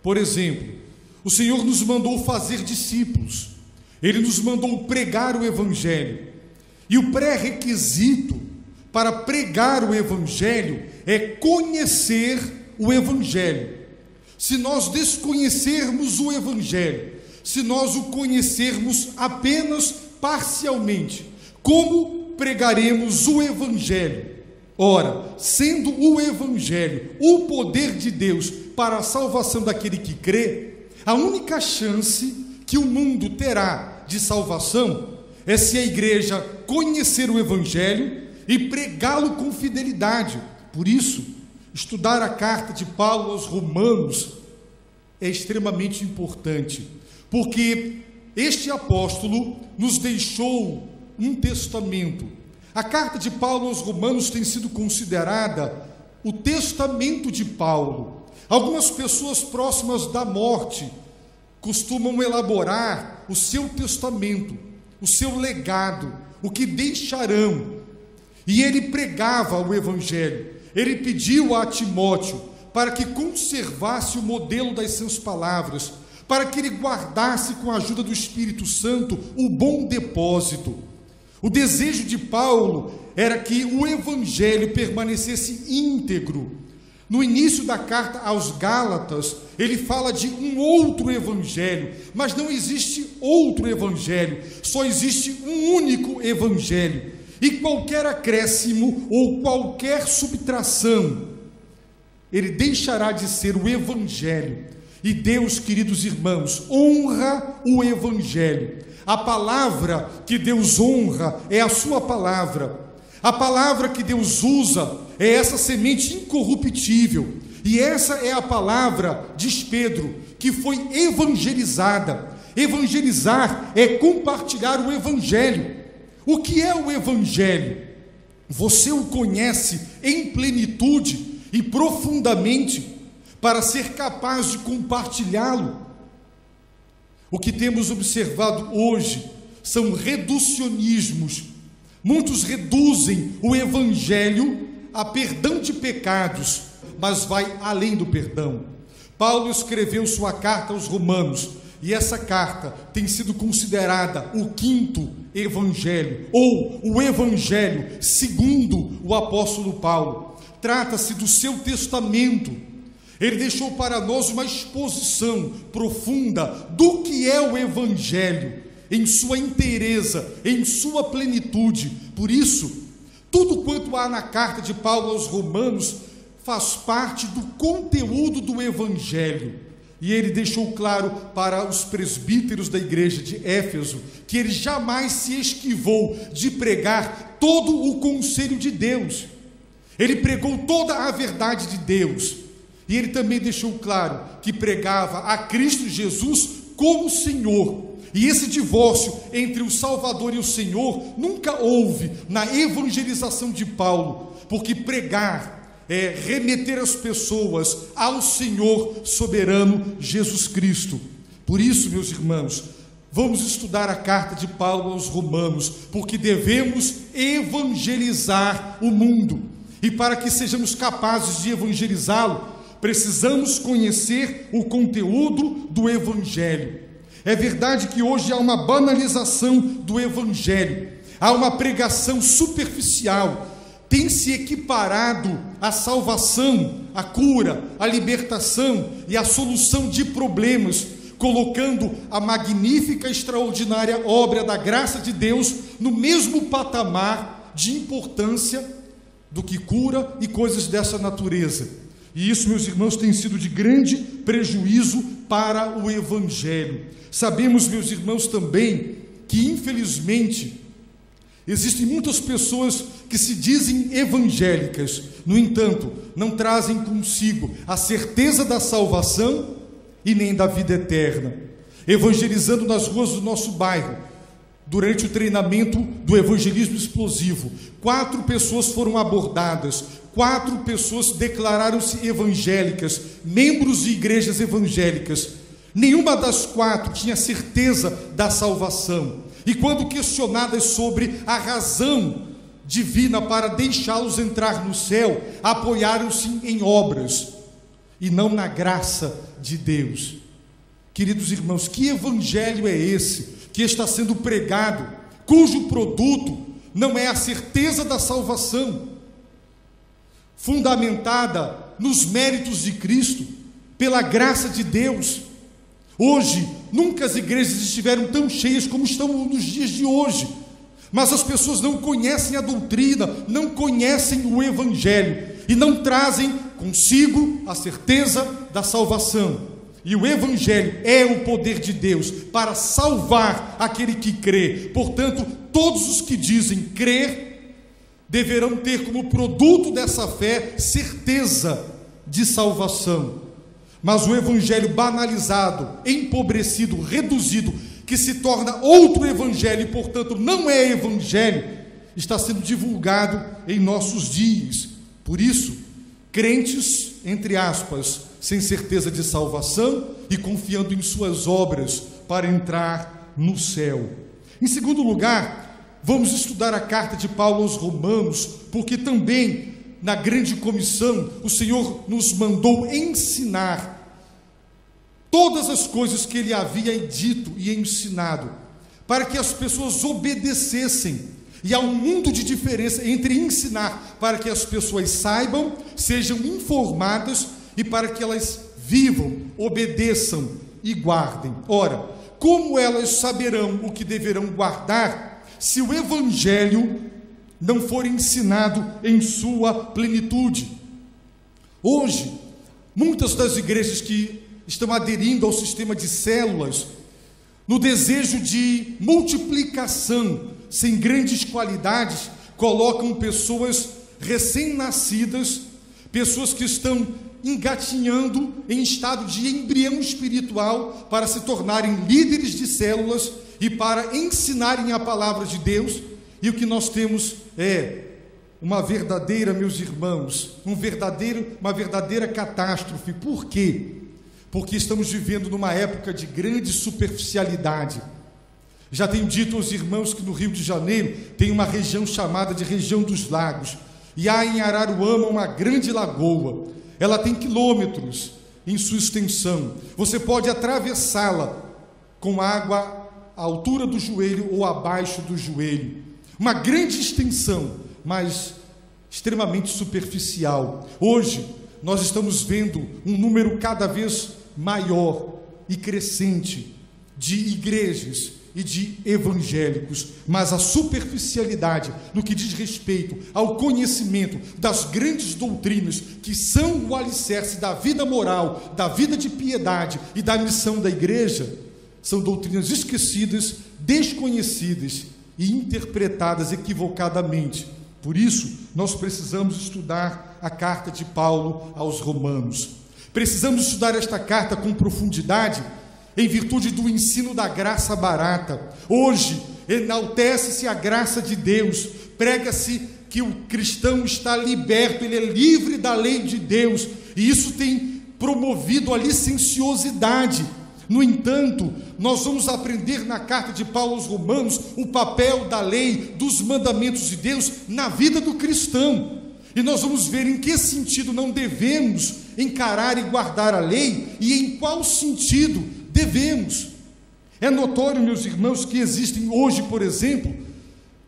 Por exemplo, o Senhor nos mandou fazer discípulos, Ele nos mandou pregar o Evangelho, e o pré-requisito para pregar o Evangelho é conhecer o Evangelho. Se nós desconhecermos o Evangelho, se nós o conhecermos apenas parcialmente, como pregaremos o Evangelho? Ora, sendo o Evangelho o poder de Deus para a salvação daquele que crê, a única chance que o mundo terá de salvação é se a igreja conhecer o Evangelho e pregá-lo com fidelidade. Por isso, estudar a carta de Paulo aos Romanos é extremamente importante, porque este apóstolo nos deixou um testamento. A carta de Paulo aos Romanos tem sido considerada o testamento de Paulo. Algumas pessoas próximas da morte costumam elaborar o seu testamento, o seu legado, o que deixarão. E ele pregava o Evangelho. Ele pediu a Timóteo para que conservasse o modelo das suas palavras, para que ele guardasse com a ajuda do Espírito Santo o bom depósito. O desejo de Paulo era que o Evangelho permanecesse íntegro. No início da carta aos Gálatas, ele fala de um outro Evangelho, mas não existe outro Evangelho, só existe um único Evangelho. E qualquer acréscimo ou qualquer subtração, ele deixará de ser o Evangelho. E Deus, queridos irmãos, honra o Evangelho. A palavra que Deus honra é a sua palavra. A palavra que Deus usa é essa semente incorruptível. E essa é a palavra, diz Pedro, que foi evangelizada. Evangelizar é compartilhar o Evangelho. O que é o Evangelho? Você o conhece em plenitude e profundamente para ser capaz de compartilhá-lo. O que temos observado hoje são reducionismos. Muitos reduzem o Evangelho a perdão de pecados, mas vai além do perdão. Paulo escreveu sua carta aos Romanos, e essa carta tem sido considerada o quinto Evangelho, ou o Evangelho segundo o apóstolo Paulo. Trata-se do seu testamento. Ele deixou para nós uma exposição profunda do que é o Evangelho, em sua inteireza, em sua plenitude. Por isso, tudo quanto há na carta de Paulo aos Romanos faz parte do conteúdo do Evangelho. E ele deixou claro para os presbíteros da igreja de Éfeso que ele jamais se esquivou de pregar todo o conselho de Deus. Ele pregou toda a verdade de Deus. E ele também deixou claro que pregava a Cristo Jesus como Senhor. E esse divórcio entre o Salvador e o Senhor nunca houve na evangelização de Paulo, porque pregar é remeter as pessoas ao Senhor soberano Jesus Cristo. Por isso, meus irmãos, vamos estudar a carta de Paulo aos Romanos, porque devemos evangelizar o mundo. E para que sejamos capazes de evangelizá-lo, precisamos conhecer o conteúdo do Evangelho. É verdade que hoje há uma banalização do Evangelho, há uma pregação superficial, tem se equiparado a salvação, a cura, a libertação e a solução de problemas, colocando a magnífica, extraordinária obra da graça de Deus no mesmo patamar de importância do que cura e coisas dessa natureza. E isso, meus irmãos, tem sido de grande prejuízo para o Evangelho. Sabemos, meus irmãos, também que, infelizmente, existem muitas pessoas que se dizem evangélicas, no entanto, não trazem consigo a certeza da salvação e nem da vida eterna. Evangelizando nas ruas do nosso bairro, durante o treinamento do evangelismo explosivo, 4 pessoas foram abordadas, 4 pessoas declararam-se evangélicas, membros de igrejas evangélicas. Nenhuma das 4 tinha certeza da salvação. E quando questionadas sobre a razão divina para deixá-los entrar no céu, apoiaram-se em obras e não na graça de Deus. Queridos irmãos, que evangelho é esse que está sendo pregado, cujo produto não é a certeza da salvação, fundamentada nos méritos de Cristo, pela graça de Deus? Hoje, nunca as igrejas estiveram tão cheias como estão nos dias de hoje, mas as pessoas não conhecem a doutrina, não conhecem o evangelho e não trazem consigo a certeza da salvação. E o evangelho é o poder de Deus para salvar aquele que crê. Portanto, todos os que dizem crer deverão ter como produto dessa fé certeza de salvação. Mas o evangelho banalizado, empobrecido, reduzido, que se torna outro evangelho e, portanto, não é evangelho, está sendo divulgado em nossos dias. Por isso, crentes, entre aspas, sem certeza de salvação e confiando em suas obras para entrar no céu. Em segundo lugar, vamos estudar a carta de Paulo aos Romanos, porque também na grande comissão o Senhor nos mandou ensinar todas as coisas que ele havia dito e ensinado, para que as pessoas obedecessem. E há um mundo de diferença entre ensinar para que as pessoas saibam, sejam informadas, e para que elas vivam, obedeçam e guardem. Ora, como elas saberão o que deverão guardar, se o evangelho não for ensinado em sua plenitude? Hoje, muitas das igrejas que estão aderindo ao sistema de células, no desejo de multiplicação, sem grandes qualidades, colocam pessoas recém-nascidas, pessoas que estão engatinhando em estado de embrião espiritual para se tornarem líderes de células e para ensinarem a palavra de Deus. E o que nós temos é uma verdadeira, meus irmãos, uma verdadeira catástrofe. Por quê? Porque estamos vivendo numa época de grande superficialidade. Já tenho dito aos irmãos que no Rio de Janeiro tem uma região chamada de região dos lagos, e há em Araruama uma grande lagoa. Ela tem quilômetros em sua extensão. Você pode atravessá-la com água à altura do joelho ou abaixo do joelho. Uma grande extensão, mas extremamente superficial. Hoje nós estamos vendo um número cada vez maior e crescente de igrejas e de evangélicos, mas a superficialidade no que diz respeito ao conhecimento das grandes doutrinas que são o alicerce da vida moral, da vida de piedade e da missão da igreja, são doutrinas esquecidas, desconhecidas e interpretadas equivocadamente. Por isso, nós precisamos estudar a carta de Paulo aos Romanos. Precisamos estudar esta carta com profundidade, em virtude do ensino da graça barata. Hoje, enaltece-se a graça de Deus, prega-se que o cristão está liberto, ele é livre da lei de Deus, e isso tem promovido a licenciosidade. No entanto, nós vamos aprender na carta de Paulo aos Romanos o papel da lei, dos mandamentos de Deus na vida do cristão. E nós vamos ver em que sentido não devemos encarar e guardar a lei e em qual sentido devemos. É notório, meus irmãos, que existem hoje, por exemplo,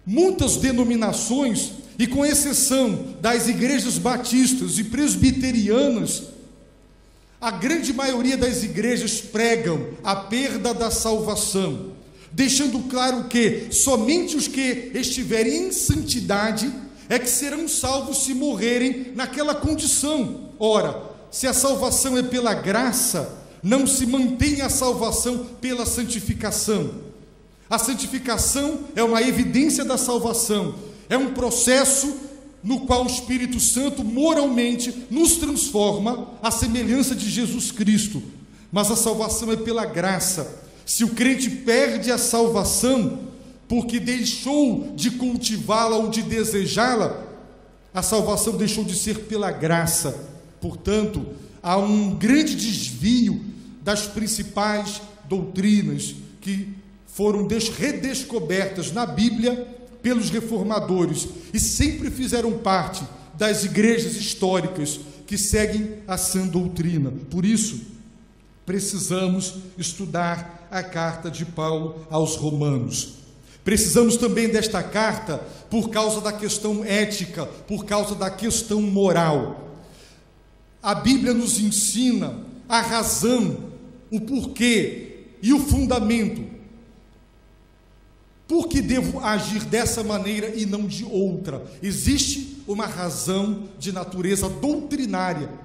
muitas denominações, e com exceção das igrejas batistas e presbiterianas, a grande maioria das igrejas pregam a perda da salvação, deixando claro que somente os que estiverem em santidade é que serão salvos se morrerem naquela condição. Ora, se a salvação é pela graça, não se mantém a salvação pela santificação. A santificação é uma evidência da salvação, é um processo no qual o Espírito Santo moralmente nos transforma à semelhança de Jesus Cristo. Mas a salvação é pela graça. Se o crente perde a salvação porque deixou de cultivá-la ou de desejá-la, a salvação deixou de ser pela graça. Portanto, há um grande desvio das principais doutrinas que foram redescobertas na Bíblia pelos reformadores e sempre fizeram parte das igrejas históricas que seguem a sã doutrina. Por isso, precisamos estudar a carta de Paulo aos Romanos. Precisamos também desta carta por causa da questão ética, por causa da questão moral. A Bíblia nos ensina a razão, o porquê e o fundamento. Por que devo agir dessa maneira e não de outra? Existe uma razão de natureza doutrinária.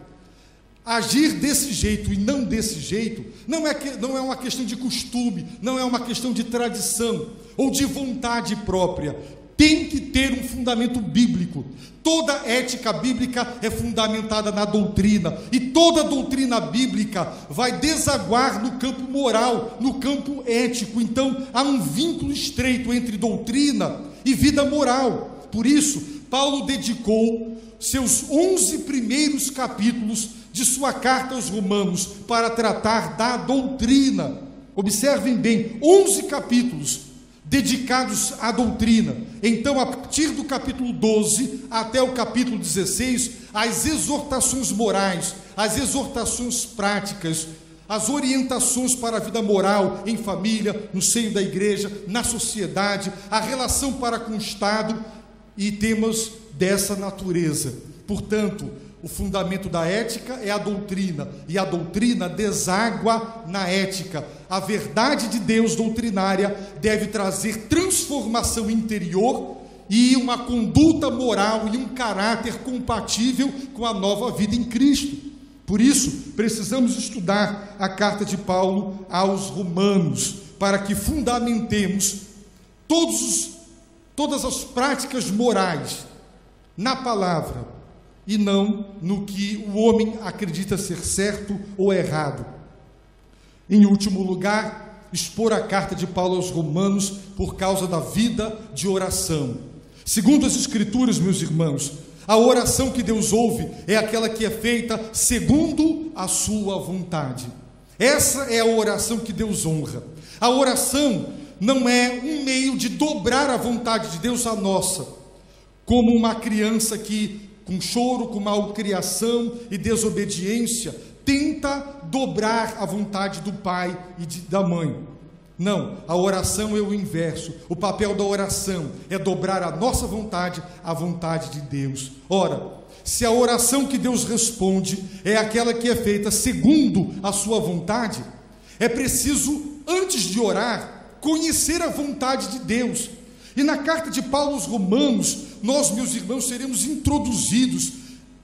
Agir desse jeito e não desse jeito não é uma questão de costume, não é uma questão de tradição ou de vontade própria. Tem que ter um fundamento bíblico. Toda ética bíblica é fundamentada na doutrina, e toda doutrina bíblica vai desaguar no campo moral, no campo ético. Então, há um vínculo estreito entre doutrina e vida moral. Por isso, Paulo dedicou seus 11 primeiros capítulos de sua carta aos Romanos para tratar da doutrina. Observem bem, 11 capítulos dedicados à doutrina. Então, a partir do capítulo 12 até o capítulo 16, as exortações morais, as exortações práticas, as orientações para a vida moral em família, no seio da igreja, na sociedade, a relação para com o Estado e temas dessa natureza. Portanto, o fundamento da ética é a doutrina, e a doutrina deságua na ética. A verdade de Deus doutrinária deve trazer transformação interior e uma conduta moral e um caráter compatível com a nova vida em Cristo. Por isso, precisamos estudar a carta de Paulo aos Romanos, para que fundamentemos todas as práticas morais na palavra, e não no que o homem acredita ser certo ou errado. Em último lugar, expor a carta de Paulo aos Romanos por causa da vida de oração. Segundo as Escrituras, meus irmãos, a oração que Deus ouve é aquela que é feita segundo a sua vontade. Essa é a oração que Deus honra. A oração não é um meio de dobrar a vontade de Deus à nossa, como uma criança que, com choro, com malcriação e desobediência, tenta dobrar a vontade do pai e da mãe. Não, a oração é o inverso. O papel da oração é dobrar a nossa vontade à vontade de Deus. Ora, se a oração que Deus responde é aquela que é feita segundo a sua vontade, é preciso, antes de orar, conhecer a vontade de Deus. E na carta de Paulo aos Romanos, nós, meus irmãos, seremos introduzidos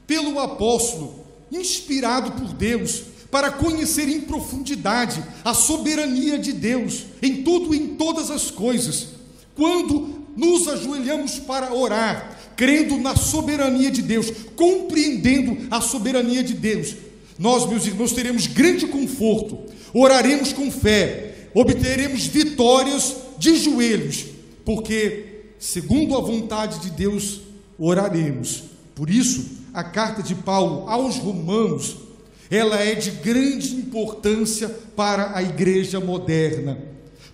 pelo apóstolo, inspirado por Deus, para conhecer em profundidade a soberania de Deus, em tudo e em todas as coisas. Quando nos ajoelhamos para orar, crendo na soberania de Deus, compreendendo a soberania de Deus, nós, meus irmãos, teremos grande conforto, oraremos com fé, obteremos vitórias de joelhos, porque, segundo a vontade de Deus, oraremos. Por isso, a carta de Paulo aos Romanos, ela é de grande importância para a igreja moderna.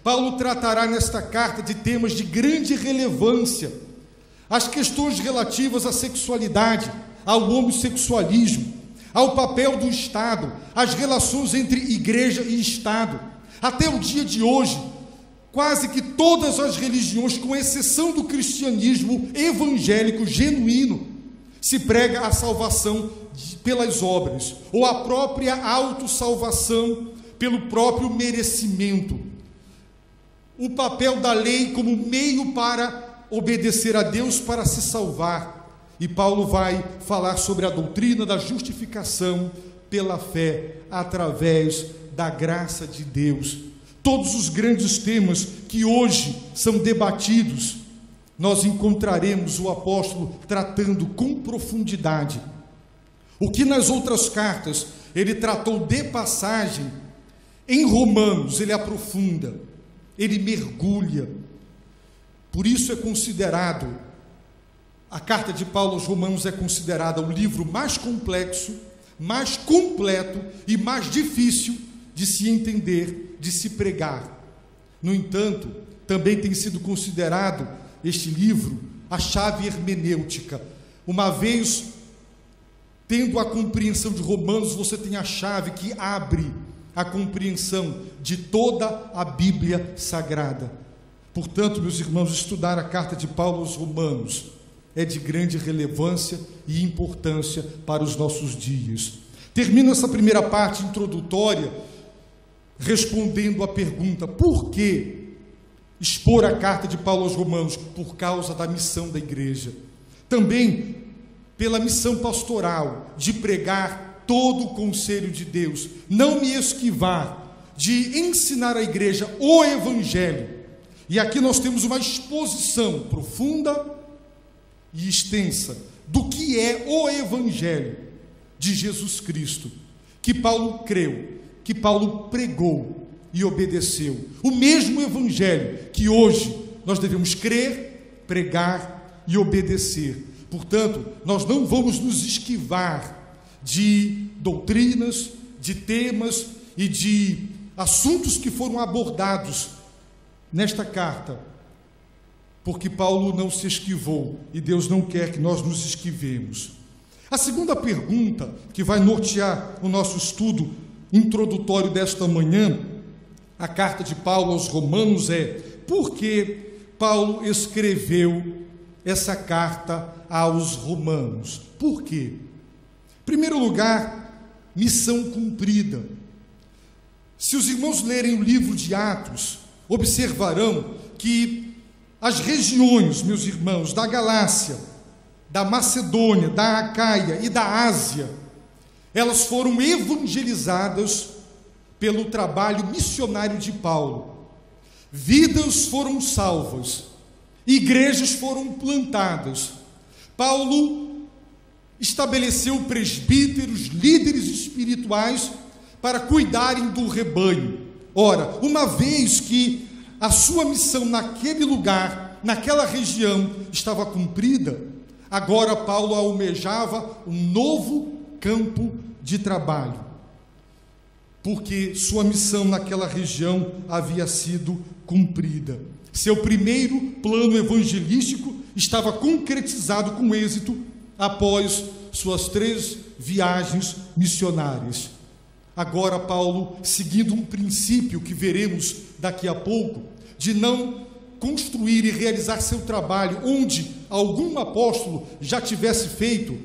Paulo tratará nesta carta de temas de grande relevância: as questões relativas à sexualidade, ao homossexualismo, ao papel do Estado, as relações entre igreja e Estado. Até o dia de hoje, quase que todas as religiões, com exceção do cristianismo evangélico genuíno, se prega a salvação pelas obras, ou a própria autossalvação pelo próprio merecimento. O papel da lei como meio para obedecer a Deus, para se salvar. E Paulo vai falar sobre a doutrina da justificação pela fé, através da graça de Deus. Todos os grandes temas que hoje são debatidos, nós encontraremos o apóstolo tratando com profundidade. O que nas outras cartas ele tratou de passagem, em Romanos ele aprofunda, ele mergulha. Por isso é considerado, a carta de Paulo aos Romanos é considerada o livro mais complexo, mais completo e mais difícil de se entender, de se pregar. No entanto, também tem sido considerado este livro a chave hermenêutica. Uma vez tendo a compreensão de Romanos, você tem a chave que abre a compreensão de toda a Bíblia Sagrada. Portanto, meus irmãos, estudar a carta de Paulo aos Romanos é de grande relevância e importância para os nossos dias. Termino essa primeira parte introdutória respondendo à pergunta: por que expor a carta de Paulo aos Romanos? Por causa da missão da igreja. Também pela missão pastoral de pregar todo o conselho de Deus, não me esquivar de ensinar à igreja o Evangelho. E aqui nós temos uma exposição profunda e extensa do que é o Evangelho de Jesus Cristo, que Paulo creu, que Paulo pregou e obedeceu. O mesmo Evangelho que hoje nós devemos crer, pregar e obedecer. Portanto, nós não vamos nos esquivar de doutrinas, de temas e de assuntos que foram abordados nesta carta, porque Paulo não se esquivou e Deus não quer que nós nos esquivemos. A segunda pergunta que vai nortear o nosso estudo introdutório desta manhã, a carta de Paulo aos Romanos, é: por que Paulo escreveu essa carta aos Romanos? Por quê? Em primeiro lugar, missão cumprida. Se os irmãos lerem o livro de Atos, observarão que as regiões, meus irmãos, da Galácia, da Macedônia, da Acaia e da Ásia, elas foram evangelizadas pelo trabalho missionário de Paulo. Vidas foram salvas, igrejas foram plantadas. Paulo estabeleceu presbíteros, líderes espirituais para cuidarem do rebanho. Ora, uma vez que a sua missão naquele lugar, naquela região, estava cumprida, agora Paulo almejava um novo campo de trabalho, porque sua missão naquela região havia sido cumprida. Seu primeiro plano evangelístico estava concretizado com êxito após suas 3 viagens missionárias. Agora Paulo, seguindo um princípio que veremos daqui a pouco, de não construir e realizar seu trabalho onde algum apóstolo já tivesse feito,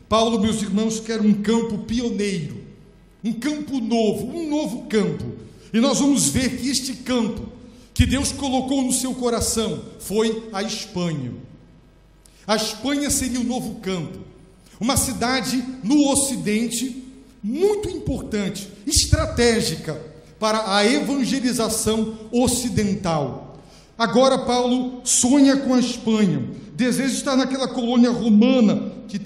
Paulo, meus irmãos, quer um campo pioneiro, um campo novo, um novo campo. E nós vamos ver que este campo que Deus colocou no seu coração foi a Espanha. A Espanha seria o novo campo, uma cidade no Ocidente muito importante, estratégica para a evangelização ocidental. Agora Paulo sonha com a Espanha, deseja estar naquela colônia romana que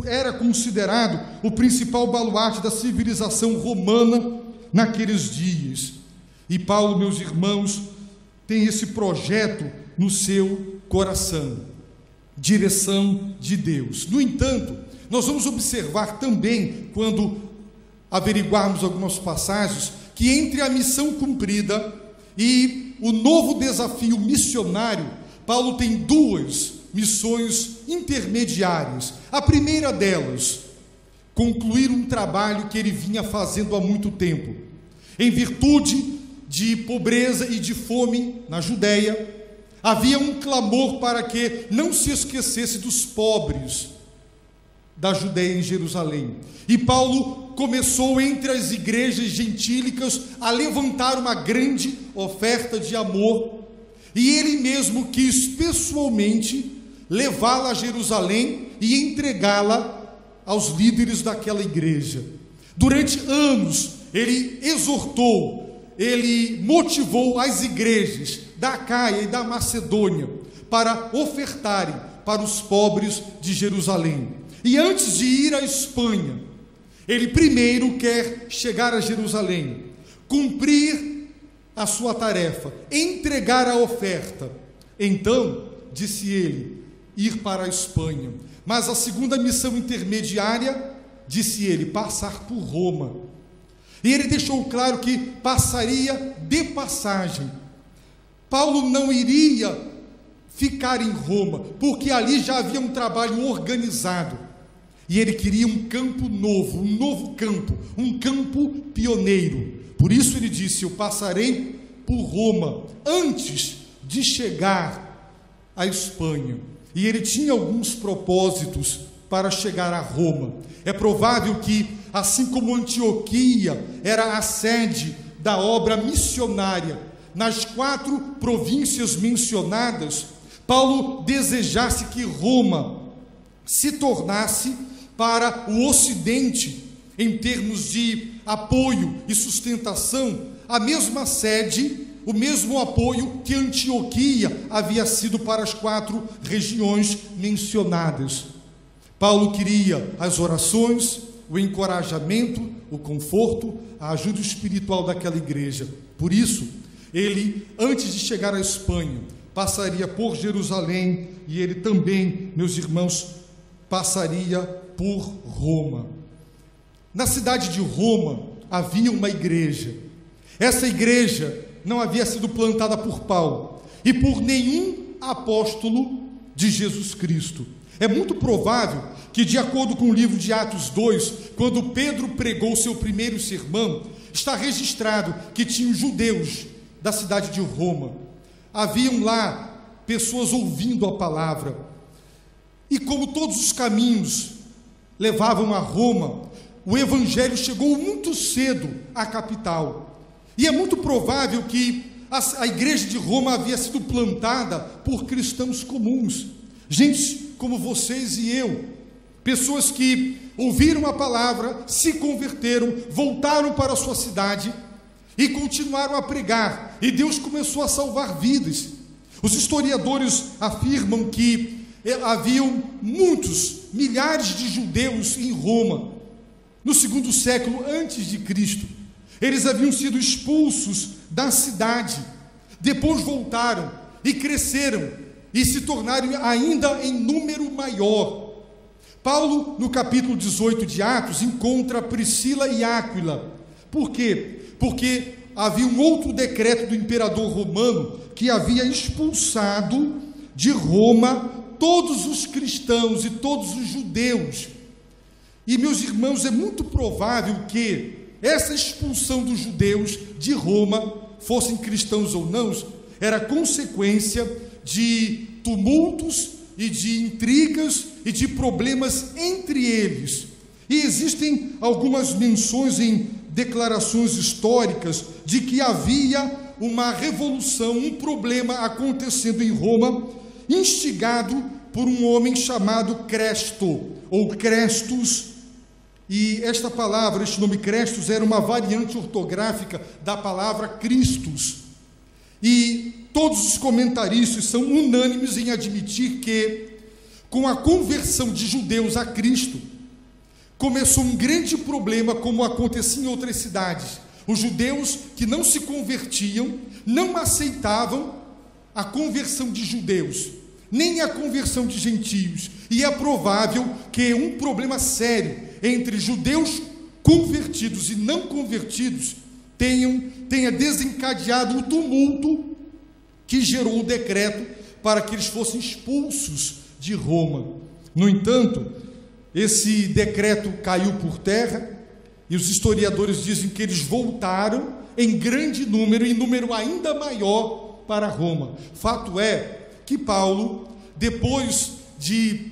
era considerado o principal baluarte da civilização romana naqueles dias. E Paulo, meus irmãos, tem esse projeto no seu coração, direção de Deus. No entanto, nós vamos observar também, quando averiguarmos algumas passagens, que entre a missão cumprida e o novo desafio missionário, Paulo tem 2 missões intermediárias. A primeira delas, concluir um trabalho que ele vinha fazendo há muito tempo. Em virtude de pobreza e de fome na Judéia, havia um clamor para que não se esquecesse dos pobres da Judéia em Jerusalém. E Paulo começou entre as igrejas gentílicas a levantar uma grande oferta de amor, e ele mesmo quis pessoalmente levá-la a Jerusalém e entregá-la aos líderes daquela igreja. Durante anos ele exortou, ele motivou as igrejas da Acaia e da Macedônia para ofertarem para os pobres de Jerusalém. E antes de ir à Espanha, ele primeiro quer chegar a Jerusalém, cumprir a sua tarefa, entregar a oferta. Então, disse ele, ir para a Espanha. Mas a segunda missão intermediária, disse ele, passar por Roma. E ele deixou claro que passaria de passagem. Paulo não iria ficar em Roma, porque ali já havia um trabalho organizado. E ele queria um campo novo, um novo campo, um campo pioneiro. Por isso ele disse: eu passarei por Roma antes de chegar à Espanha. E ele tinha alguns propósitos para chegar a Roma. É provável que, assim como Antioquia era a sede da obra missionária, nas 4 províncias mencionadas, Paulo desejasse que Roma se tornasse para o Ocidente, em termos de apoio e sustentação, a mesma sede, o mesmo apoio que Antioquia havia sido para as 4 regiões mencionadas. Paulo queria as orações, o encorajamento, o conforto, a ajuda espiritual daquela igreja. Por isso, ele, antes de chegar à Espanha, passaria por Jerusalém, e ele também, meus irmãos, passaria por Roma. Na cidade de Roma havia uma igreja. Essa igreja não havia sido plantada por Paulo e por nenhum apóstolo de Jesus Cristo. É muito provável que, de acordo com o livro de Atos 2, quando Pedro pregou seu primeiro sermão, está registrado que tinham judeus da cidade de Roma. Haviam lá pessoas ouvindo a palavra. E como todos os caminhos levavam a Roma, o evangelho chegou muito cedo à capital. E é muito provável que a igreja de Roma havia sido plantada por cristãos comuns, gente como vocês e eu, pessoas que ouviram a palavra, se converteram, voltaram para a sua cidade e continuaram a pregar, e Deus começou a salvar vidas. Os historiadores afirmam que haviam milhares de judeus em Roma, no 2º século antes de Cristo. Eles haviam sido expulsos da cidade, depois voltaram e cresceram e se tornaram ainda em número maior. Paulo, no capítulo 18 de Atos, encontra Priscila e Áquila. Por quê? Porque havia um outro decreto do imperador romano que havia expulsado de Roma todos os cristãos e todos os judeus. E, meus irmãos, é muito provável que essa expulsão dos judeus de Roma, fossem cristãos ou não, era consequência de tumultos e de intrigas e de problemas entre eles. E existem algumas menções em declarações históricas de que havia uma revolução, um problema acontecendo em Roma, instigado por um homem chamado Cresto, ou Crestus. E esta palavra, este nome Crestus, era uma variante ortográfica da palavra Christus. E todos os comentaristas são unânimes em admitir que, com a conversão de judeus a Cristo, começou um grande problema, como acontecia em outras cidades. Os judeus que não se convertiam, não aceitavam a conversão de judeus, nem a conversão de gentios. E é provável que um problema sério entre judeus convertidos e não convertidos tenha desencadeado o tumulto que gerou o decreto para que eles fossem expulsos de Roma. No entanto, esse decreto caiu por terra, e os historiadores dizem que eles voltaram em grande número, em número ainda maior, para Roma. Fato é que Paulo, depois de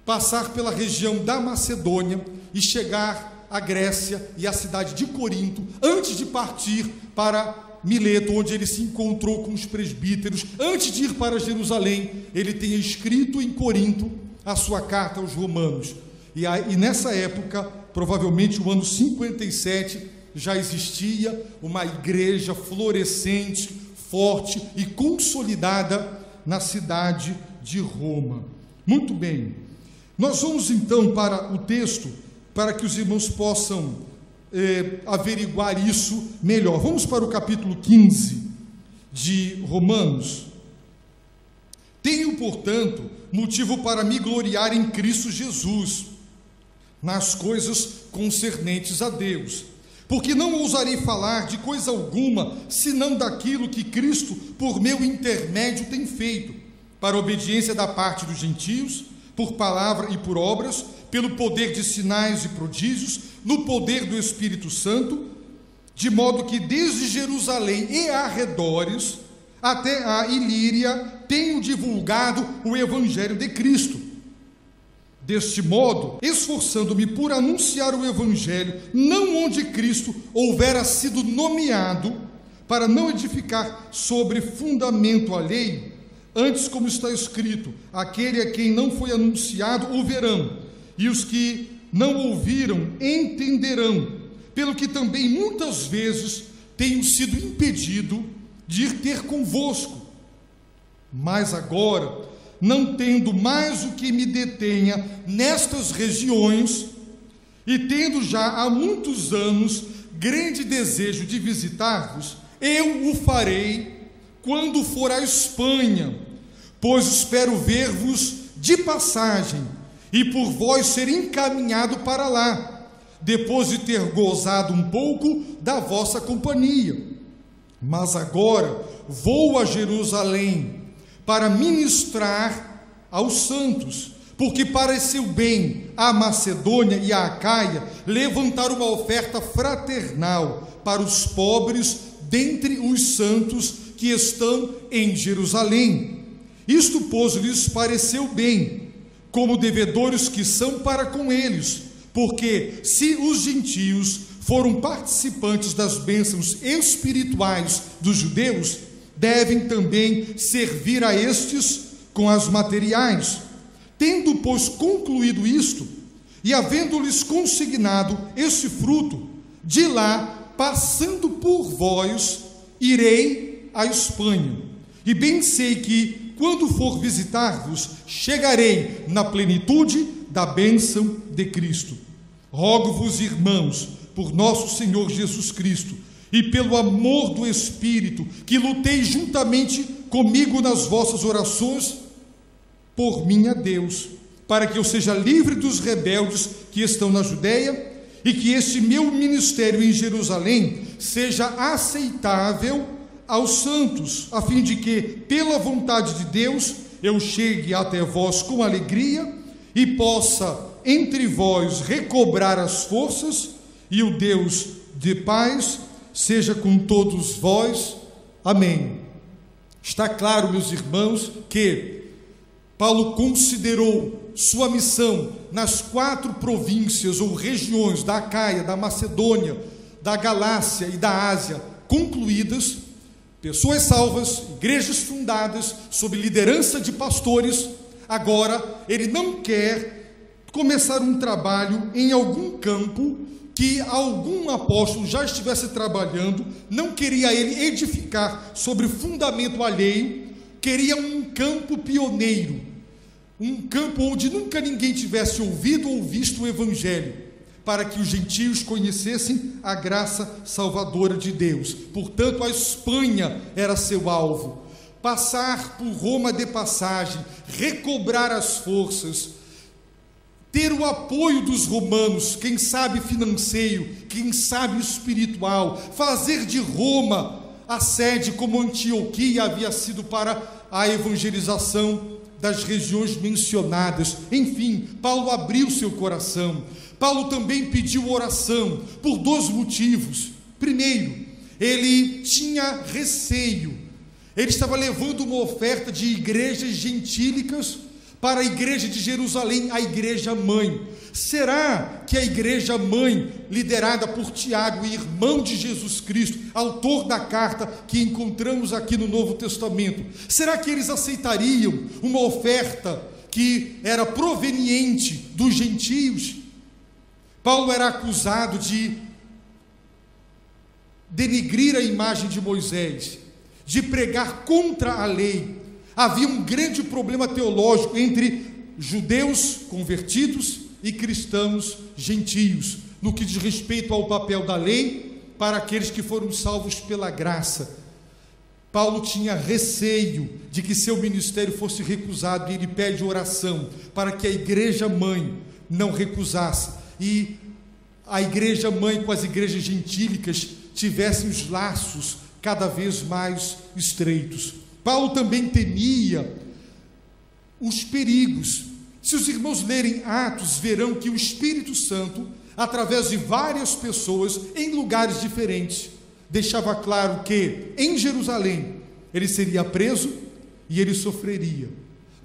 passar pela região da Macedônia e chegar à Grécia e à cidade de Corinto, antes de partir para Mileto, onde ele se encontrou com os presbíteros, antes de ir para Jerusalém, ele tenha escrito em Corinto a sua carta aos romanos. E nessa época, provavelmente o ano 57, já existia uma igreja florescente, forte e consolidada na cidade de Roma. Muito bem, nós vamos então para o texto, para que os irmãos possam averiguar isso melhor. Vamos para o capítulo 15 de Romanos. Tenho, portanto, motivo para me gloriar em Cristo Jesus, nas coisas concernentes a Deus, porque não ousarei falar de coisa alguma, senão daquilo que Cristo, por meu intermédio, tem feito, para a obediência da parte dos gentios, por palavra e por obras, pelo poder de sinais e prodígios, no poder do Espírito Santo, de modo que desde Jerusalém e arredores até a Ilíria tenho divulgado o Evangelho de Cristo. Deste modo, esforçando-me por anunciar o Evangelho, não onde Cristo houvera sido nomeado, para não edificar sobre fundamento alheio, antes, como está escrito, aquele a quem não foi anunciado o verão, e os que não ouviram entenderão, pelo que também muitas vezes tenho sido impedido de ir ter convosco. Mas agora, não tendo mais o que me detenha nestas regiões, e tendo já há muitos anos grande desejo de visitar-vos, eu o farei quando for à Espanha, pois espero ver-vos de passagem, e por vós ser encaminhado para lá, depois de ter gozado um pouco da vossa companhia. Mas agora vou a Jerusalém para ministrar aos santos, porque pareceu bem à Macedônia e à Acaia levantar uma oferta fraternal para os pobres dentre os santos que estão em Jerusalém. Isto, pois, lhes pareceu bem, como devedores que são para com eles, porque se os gentios foram participantes das bênçãos espirituais dos judeus, devem também servir a estes com as materiais. Tendo, pois, concluído isto, e havendo-lhes consignado esse fruto, de lá, passando por vós, irei à Espanha. E bem sei que, quando for visitar-vos, chegarei na plenitude da bênção de Cristo. Rogo-vos, irmãos, por nosso Senhor Jesus Cristo, e pelo amor do Espírito, que luteis juntamente comigo nas vossas orações, por mim a Deus, para que eu seja livre dos rebeldes que estão na Judéia, e que este meu ministério em Jerusalém seja aceitável aos santos, a fim de que, pela vontade de Deus, eu chegue até vós com alegria e possa entre vós recobrar as forças, e o Deus de paz seja com todos vós. Amém. Está claro, meus irmãos, que Paulo considerou sua missão nas 4 províncias ou regiões da Acaia, da Macedônia, da Galácia e da Ásia concluídas, pessoas salvas, igrejas fundadas sob liderança de pastores. Agora ele não quer começar um trabalho em algum campo que algum apóstolo já estivesse trabalhando. Não queria ele edificar sobre fundamento alheio, queria um campo pioneiro, um campo onde nunca ninguém tivesse ouvido ou visto o Evangelho, para que os gentios conhecessem a graça salvadora de Deus. Portanto, a Espanha era seu alvo. Passar por Roma de passagem, recobrar as forças, ter o apoio dos romanos, quem sabe financeiro, quem sabe espiritual, fazer de Roma a sede, como Antioquia havia sido para a evangelização das regiões mencionadas. Enfim, Paulo abriu seu coração. Paulo também pediu oração por 2 motivos. Primeiro, ele tinha receio. Ele estava levando uma oferta de igrejas gentílicas para a igreja de Jerusalém, a igreja mãe. Será que a igreja mãe, liderada por Tiago, irmão de Jesus Cristo, autor da carta que encontramos aqui no Novo Testamento, será que eles aceitariam uma oferta que era proveniente dos gentios? Paulo era acusado de denegrir a imagem de Moisés, de pregar contra a lei. Havia um grande problema teológico entre judeus convertidos e cristãos gentios, no que diz respeito ao papel da lei para aqueles que foram salvos pela graça. Paulo tinha receio de que seu ministério fosse recusado, e ele pede oração para que a igreja mãe não recusasse, e a igreja mãe com as igrejas gentílicas tivessem os laços cada vez mais estreitos. Paulo também temia os perigos. Se os irmãos lerem Atos, verão que o Espírito Santo através de várias pessoas em lugares diferentes, deixava claro que em Jerusalém ele seria preso e ele sofreria,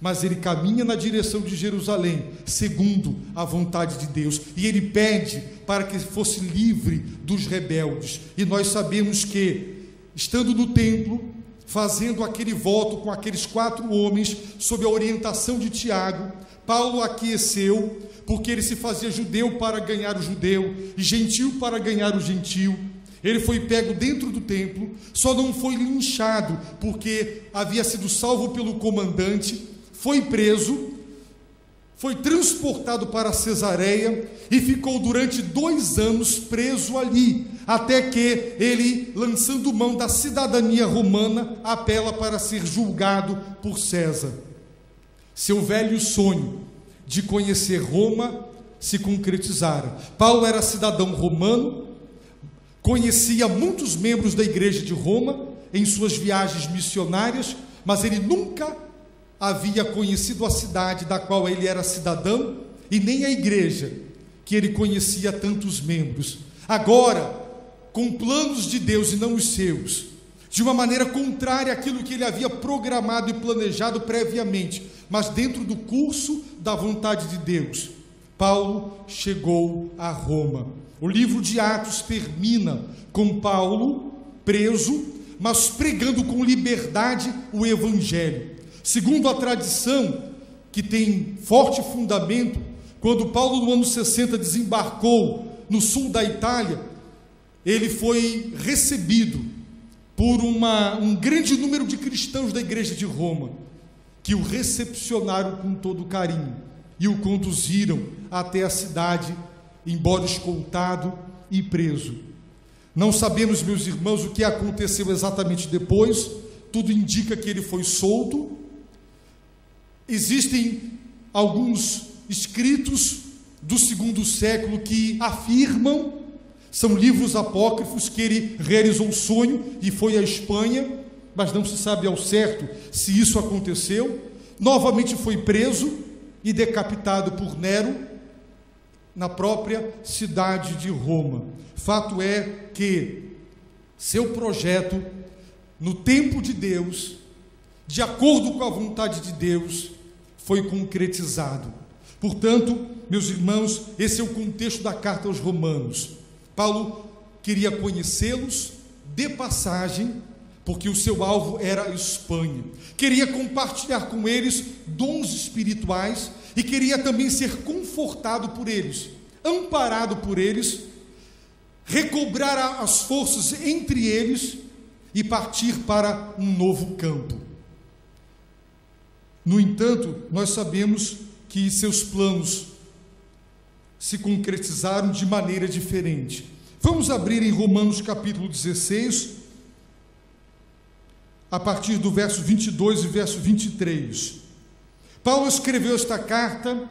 mas ele caminha na direção de Jerusalém, segundo a vontade de Deus, e ele pede para que fosse livre dos rebeldes. E nós sabemos que, estando no templo, fazendo aquele voto com aqueles 4 homens, sob a orientação de Tiago, Paulo aqueceu, porque ele se fazia judeu para ganhar o judeu, e gentil para ganhar o gentil. Ele foi pego dentro do templo, só não foi linchado, porque havia sido salvo pelo comandante, foi preso, foi transportado para Cesareia e ficou durante 2 anos preso ali, até que ele, lançando mão da cidadania romana, apela para ser julgado por César. Seu velho sonho de conhecer Roma se concretizara. Paulo era cidadão romano, conhecia muitos membros da igreja de Roma em suas viagens missionárias, mas ele nunca havia conhecido a cidade da qual ele era cidadão e nem a igreja que ele conhecia tantos membros. Agora, com planos de Deus e não os seus, de uma maneira contrária àquilo que ele havia programado e planejado previamente, mas dentro do curso da vontade de Deus, Paulo chegou a Roma. O livro de Atos termina com Paulo preso, mas pregando com liberdade o evangelho. Segundo a tradição, que tem forte fundamento, quando Paulo no ano 60 desembarcou no sul da Itália, ele foi recebido por um grande número de cristãos da igreja de Roma, que o recepcionaram com todo carinho e o conduziram até a cidade, embora escoltado e preso. Não sabemos, meus irmãos, o que aconteceu exatamente depois. Tudo indica que ele foi solto. Existem alguns escritos do 2º século que afirmam, são livros apócrifos, que ele realizou um sonho e foi à Espanha, mas não se sabe ao certo se isso aconteceu. Novamente foi preso e decapitado por Nero na própria cidade de Roma. Fato é que seu projeto, no tempo de Deus, de acordo com a vontade de Deus, foi concretizado. Portanto, meus irmãos, esse é o contexto da carta aos Romanos. Paulo queria conhecê-los de passagem, porque o seu alvo era a Espanha. Queria compartilhar com eles dons espirituais e queria também ser confortado por eles, amparado por eles, recobrar as forças entre eles e partir para um novo campo. No entanto, nós sabemos que seus planos se concretizaram de maneira diferente. Vamos abrir em Romanos capítulo 16, a partir do verso 22 e verso 23. Paulo escreveu esta carta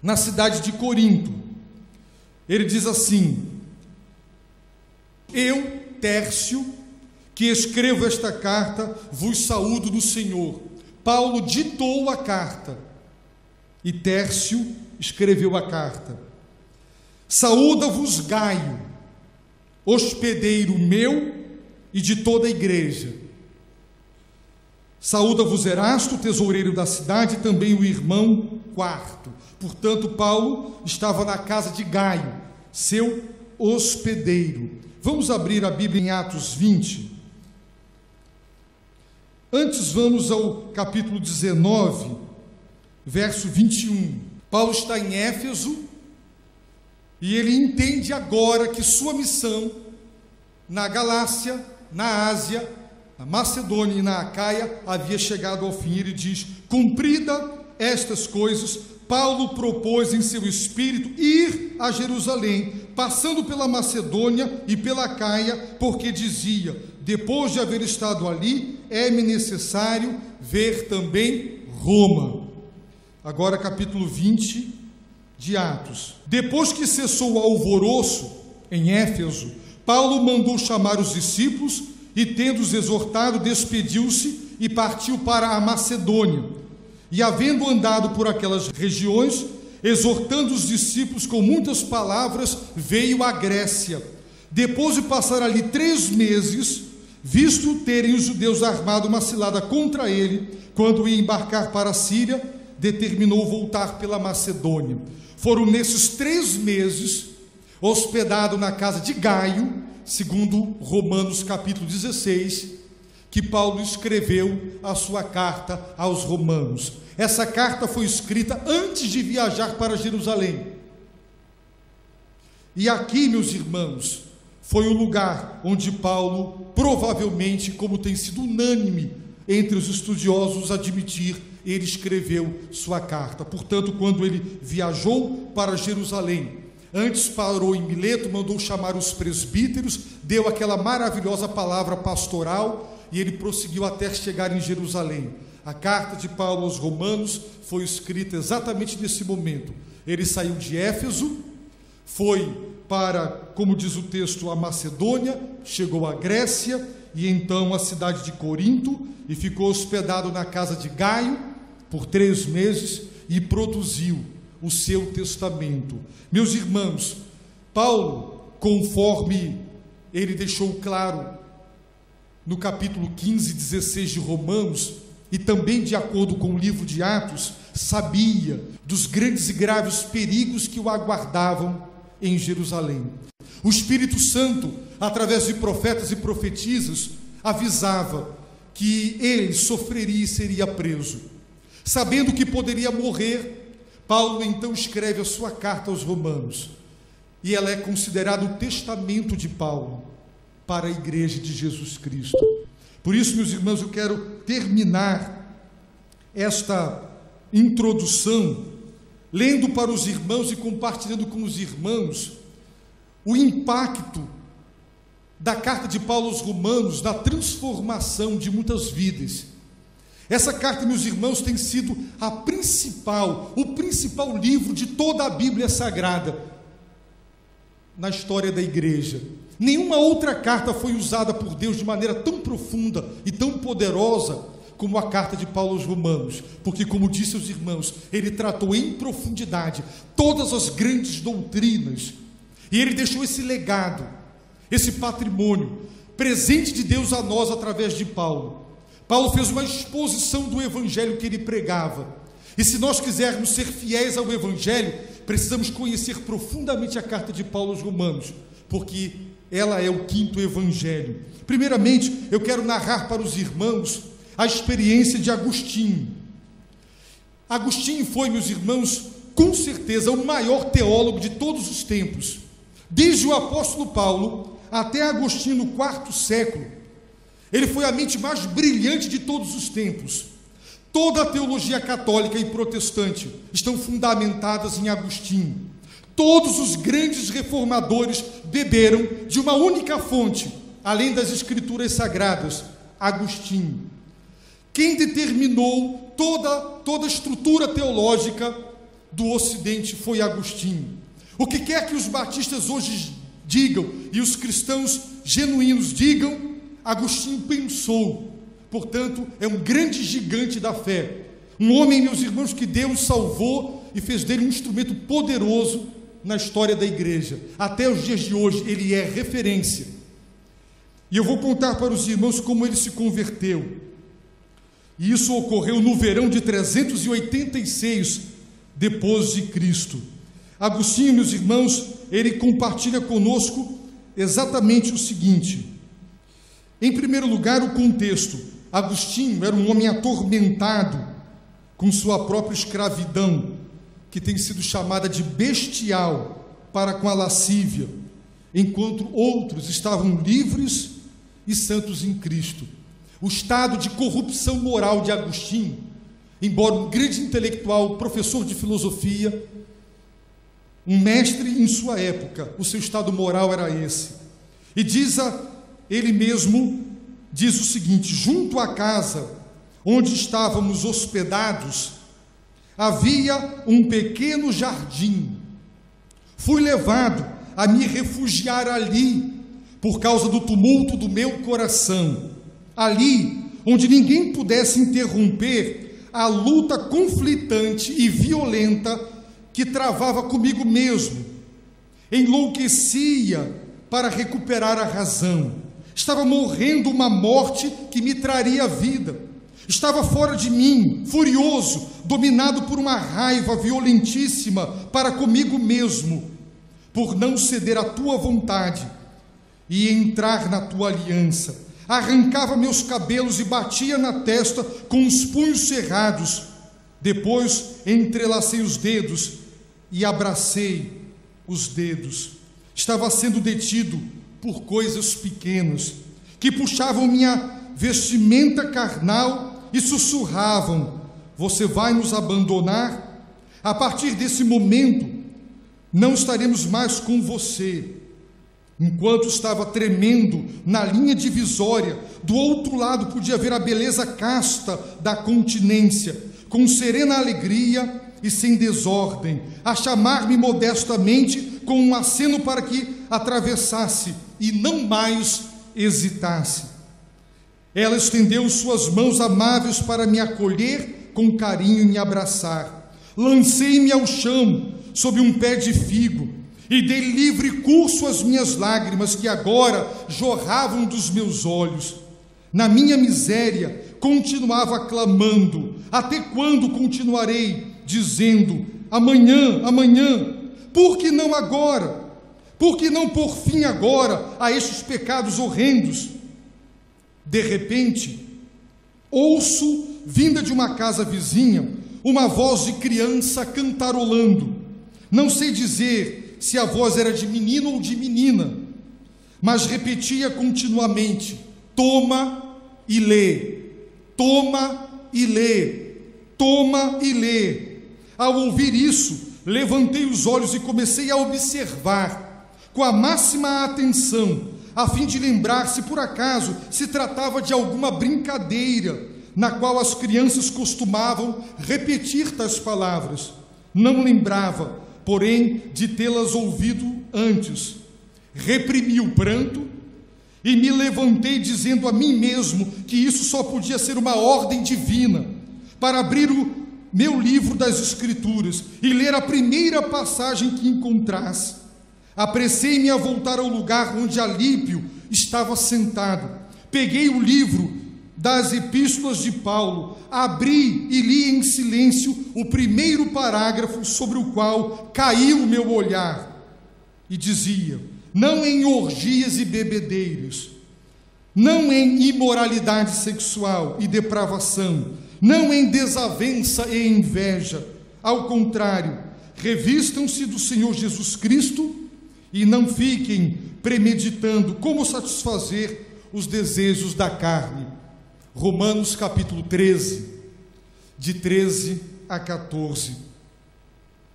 na cidade de Corinto. Ele diz assim: eu, Tércio, que escrevo esta carta, vos saúdo no Senhor. Paulo ditou a carta e Tércio escreveu a carta. Saúda-vos Gaio, hospedeiro meu e de toda a igreja. Saúda-vos Erasto, tesoureiro da cidade, e também o irmão Quarto. Portanto, Paulo estava na casa de Gaio, seu hospedeiro. Vamos abrir a Bíblia em Atos 20. Antes vamos ao capítulo 19, verso 21. Paulo está em Éfeso e ele entende agora que sua missão na Galácia, na Ásia, na Macedônia e na Acaia havia chegado ao fim. Ele diz: cumprida estas coisas, Paulo propôs em seu espírito ir a Jerusalém, passando pela Macedônia e pela Acaia, porque dizia: depois de haver estado ali, é-me necessário ver também Roma. Agora capítulo 20 de Atos. Depois que cessou o alvoroço em Éfeso, Paulo mandou chamar os discípulos e, tendo-os exortado, despediu-se e partiu para a Macedônia. E, havendo andado por aquelas regiões, exortando os discípulos com muitas palavras, veio à Grécia. Depois de passar ali 3 meses, visto terem os judeus armado uma cilada contra ele, quando ia embarcar para a Síria, determinou voltar pela Macedônia. Foram nesses 3 meses, hospedado na casa de Gaio, segundo Romanos capítulo 16, que Paulo escreveu a sua carta aos Romanos. Essa carta foi escrita antes de viajar para Jerusalém. E aqui, meus irmãos, foi o lugar onde Paulo, provavelmente, como tem sido unânime entre os estudiosos admitir, ele escreveu sua carta. Portanto, quando ele viajou para Jerusalém, antes parou em Mileto, mandou chamar os presbíteros, deu aquela maravilhosa palavra pastoral e ele prosseguiu até chegar em Jerusalém. A carta de Paulo aos Romanos foi escrita exatamente nesse momento. Ele saiu de Éfeso, foi para, como diz o texto, a Macedônia, chegou à Grécia e então a cidade de Corinto e ficou hospedado na casa de Gaio por 3 meses e produziu o seu testamento. Meus irmãos, Paulo, conforme ele deixou claro no capítulo 15 e 16 de Romanos, e também de acordo com o livro de Atos, sabia dos grandes e graves perigos que o aguardavam em Jerusalém. O Espírito Santo, através de profetas e profetisas, avisava que ele sofreria e seria preso. Sabendo que poderia morrer, Paulo então escreve a sua carta aos Romanos, e ela é considerada o testamento de Paulo para a igreja de Jesus Cristo. Por isso, meus irmãos, eu quero terminar esta introdução lendo para os irmãos e compartilhando com os irmãos o impacto da carta de Paulo aos Romanos na transformação de muitas vidas. Essa carta, meus irmãos, tem sido o principal livro de toda a Bíblia Sagrada na história da igreja. Nenhuma outra carta foi usada por Deus de maneira tão profunda e tão poderosa como a carta de Paulo aos Romanos, porque, como disse aos irmãos, ele tratou em profundidade todas as grandes doutrinas, e ele deixou esse legado, esse patrimônio, presente de Deus a nós através de Paulo. Paulo fez uma exposição do evangelho que ele pregava, e se nós quisermos ser fiéis ao evangelho, precisamos conhecer profundamente a carta de Paulo aos Romanos, porque ela é o 5º evangelho. Primeiramente, eu quero narrar para os irmãos a experiência de Agostinho. Agostinho foi, meus irmãos, com certeza o maior teólogo de todos os tempos. Desde o apóstolo Paulo até Agostinho no 4º século, ele foi a mente mais brilhante de todos os tempos. Toda a teologia católica e protestante estão fundamentadas em Agostinho. Todos os grandes reformadores beberam de uma única fonte, além das escrituras sagradas, Agostinho. Quem determinou toda a estrutura teológica do Ocidente foi Agostinho. O que quer que os batistas hoje digam e os cristãos genuínos digam, Agostinho pensou. Portanto, é um grande gigante da fé. Um homem, meus irmãos, que Deus salvou e fez dele um instrumento poderoso na história da igreja. Até os dias de hoje, ele é referência. E eu vou contar para os irmãos como ele se converteu. E isso ocorreu no verão de 386 depois de Cristo. Agostinho, meus irmãos, ele compartilha conosco exatamente o seguinte. Em primeiro lugar, o contexto. Agostinho era um homem atormentado com sua própria escravidão, que tem sido chamada de bestial para com a lascívia, enquanto outros estavam livres e santos em Cristo. O estado de corrupção moral de Agostinho, embora um grande intelectual, professor de filosofia, um mestre em sua época, o seu estado moral era esse. E ele mesmo diz o seguinte: junto à casa onde estávamos hospedados, havia um pequeno jardim. Fui levado a me refugiar ali, por causa do tumulto do meu coração. Ali, onde ninguém pudesse interromper a luta conflitante e violenta que travava comigo mesmo, enlouquecia para recuperar a razão. Estava morrendo uma morte que me traria a vida. Estava fora de mim, furioso, dominado por uma raiva violentíssima para comigo mesmo, por não ceder à tua vontade e entrar na tua aliança. Arrancava meus cabelos e batia na testa com os punhos cerrados. Depois entrelacei os dedos e abracei os dedos. Estava sendo detido por coisas pequenas, que puxavam minha vestimenta carnal e sussurravam: você vai nos abandonar? A partir desse momento, não estaremos mais com você. Enquanto estava tremendo na linha divisória, do outro lado podia ver a beleza casta da continência, com serena alegria e sem desordem, a chamar-me modestamente com um aceno para que atravessasse e não mais hesitasse. Ela estendeu suas mãos amáveis para me acolher com carinho e me abraçar. Lancei-me ao chão sob um pé de figo e dei livre curso às minhas lágrimas que agora jorravam dos meus olhos. Na minha miséria continuava clamando: até quando continuarei dizendo amanhã, amanhã? Por que não agora? Por que não pôr fim agora a estes pecados horrendos? De repente, ouço, vinda de uma casa vizinha, uma voz de criança cantarolando. Não sei dizer se a voz era de menino ou de menina, mas repetia continuamente: toma e lê, toma e lê, toma e lê. Ao ouvir isso, levantei os olhos e comecei a observar com a máxima atenção, a fim de lembrar se por acaso se tratava de alguma brincadeira na qual as crianças costumavam repetir tais palavras. Não lembrava, porém, de tê-las ouvido antes. Reprimi o pranto e me levantei dizendo a mim mesmo que isso só podia ser uma ordem divina para abrir o meu livro das Escrituras e ler a primeira passagem que encontrasse. Apressei-me a voltar ao lugar onde Alípio estava sentado. Peguei o livro das Epístolas de Paulo, abri e li em silêncio o primeiro parágrafo sobre o qual caiu o meu olhar. E dizia: não em orgias e bebedeiras, não em imoralidade sexual e depravação, não em desavença e inveja. Ao contrário, revistam-se do Senhor Jesus Cristo e não fiquem premeditando como satisfazer os desejos da carne. Romanos capítulo 13, de 13 a 14.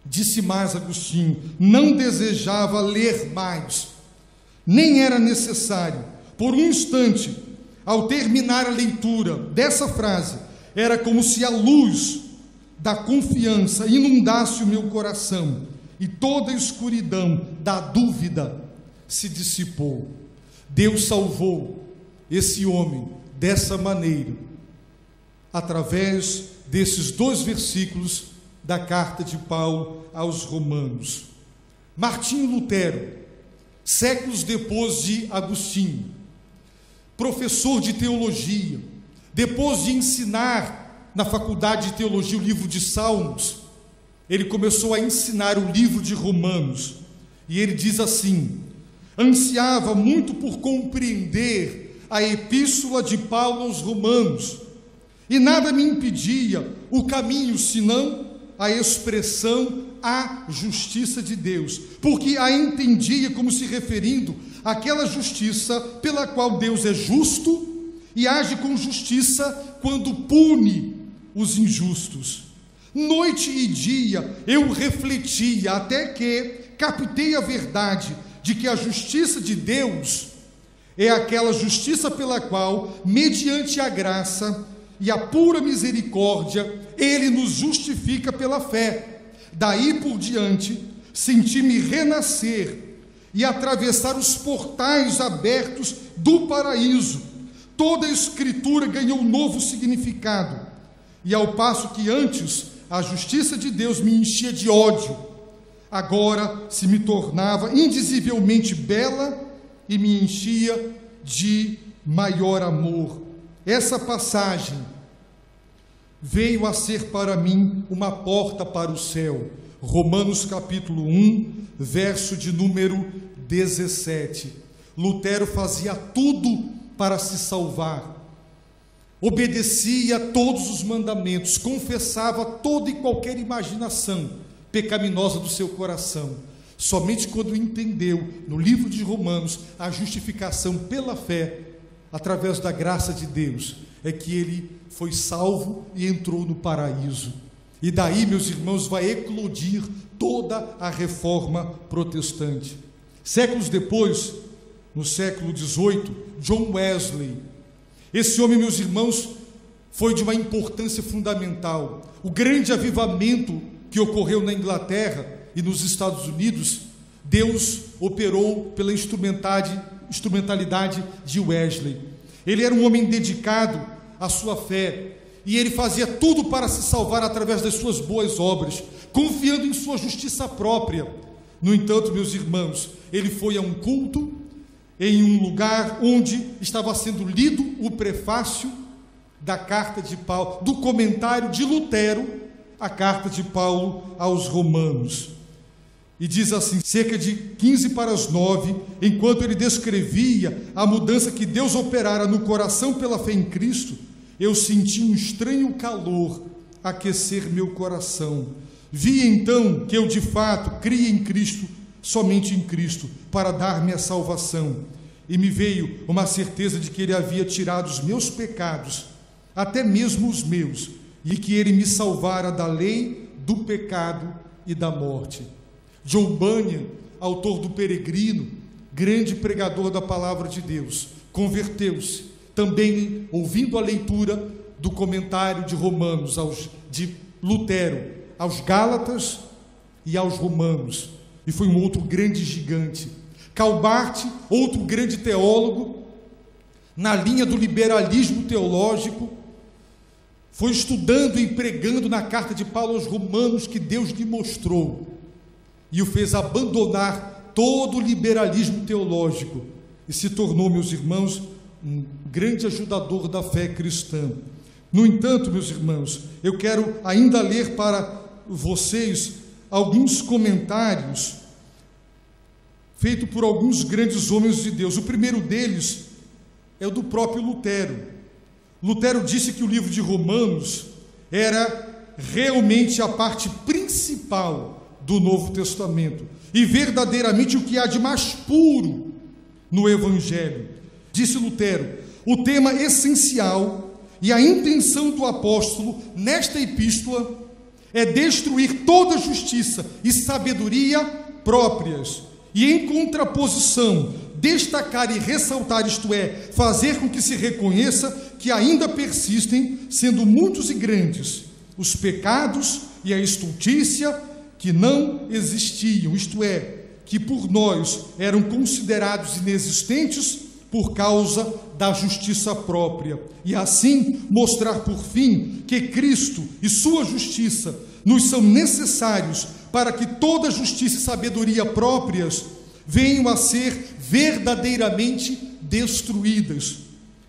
Disse mais Agostinho: não desejava ler mais, nem era necessário. Por um instante, ao terminar a leitura dessa frase, era como se a luz da confiança inundasse o meu coração e toda a escuridão da dúvida se dissipou. Deus salvou esse homem dessa maneira, através desses 2 versículos da carta de Paulo aos Romanos. Martinho Lutero, séculos depois de Agostinho, professor de teologia, depois de ensinar na faculdade de teologia o livro de Salmos, ele começou a ensinar o livro de Romanos, e ele diz assim: ansiava muito por compreender a epístola de Paulo aos Romanos, e nada me impedia o caminho, senão a expressão a justiça de Deus, porque a entendia como se referindo àquela justiça pela qual Deus é justo e age com justiça quando pune os injustos. Noite e dia eu refletia até que captei a verdade de que a justiça de Deus é aquela justiça pela qual, mediante a graça e a pura misericórdia, Ele nos justifica pela fé. Daí por diante, senti-me renascer e atravessar os portais abertos do paraíso. Toda a Escritura ganhou um novo significado, e ao passo que antes a justiça de Deus me enchia de ódio, agora se me tornava indizivelmente bela e me enchia de maior amor. Essa passagem veio a ser para mim uma porta para o céu. Romanos capítulo 1, verso de número 17. Lutero fazia tudo para se salvar. Obedecia a todos os mandamentos, confessava toda e qualquer imaginação pecaminosa do seu coração. Somente quando entendeu, no livro de Romanos, a justificação pela fé, através da graça de Deus, é que ele foi salvo e entrou no paraíso. E daí, meus irmãos, vai eclodir toda a reforma protestante. Séculos depois, no século XVIII, John Wesley, esse homem, meus irmãos, foi de uma importância fundamental. O grande avivamento que ocorreu na Inglaterra e nos Estados Unidos, Deus operou pela instrumentalidade de Wesley. Ele era um homem dedicado à sua fé, e ele fazia tudo para se salvar através das suas boas obras, confiando em sua justiça própria. No entanto, meus irmãos, ele foi a um culto, em um lugar onde estava sendo lido o prefácio da carta de Paulo, do comentário de Lutero, a carta de Paulo aos Romanos. E diz assim, cerca de 8:45, enquanto ele descrevia a mudança que Deus operara no coração pela fé em Cristo, eu senti um estranho calor aquecer meu coração. Vi então que eu de fato cria em Cristo, somente em Cristo, para dar-me a salvação. E me veio uma certeza de que Ele havia tirado os meus pecados, até mesmo os meus, e que Ele me salvara da lei, do pecado e da morte. John Bunyan, autor do Peregrino, grande pregador da palavra de Deus, converteu-se, também ouvindo a leitura do comentário de Romanos, de Lutero, aos Gálatas e aos Romanos, e foi um outro grande gigante. Karl Barth, outro grande teólogo, na linha do liberalismo teológico, foi estudando e pregando na carta de Paulo aos Romanos que Deus lhe mostrou, e o fez abandonar todo o liberalismo teológico, e se tornou, meus irmãos, um grande ajudador da fé cristã. No entanto, meus irmãos, eu quero ainda ler para vocês alguns comentários feitos por alguns grandes homens de Deus. O primeiro deles é o do próprio Lutero. Lutero disse que o livro de Romanos era realmente a parte principal do Novo Testamento e verdadeiramente o que há de mais puro no Evangelho. Disse Lutero, o tema essencial e a intenção do apóstolo nesta epístola é destruir toda justiça e sabedoria próprias e, em contraposição, destacar e ressaltar, isto é, fazer com que se reconheça que ainda persistem, sendo muitos e grandes, os pecados e a estultícia que não existiam, isto é, que por nós eram considerados inexistentes por causa da justiça própria, e assim mostrar por fim que Cristo e sua justiça nos são necessários para que toda justiça e sabedoria próprias venham a ser verdadeiramente destruídas.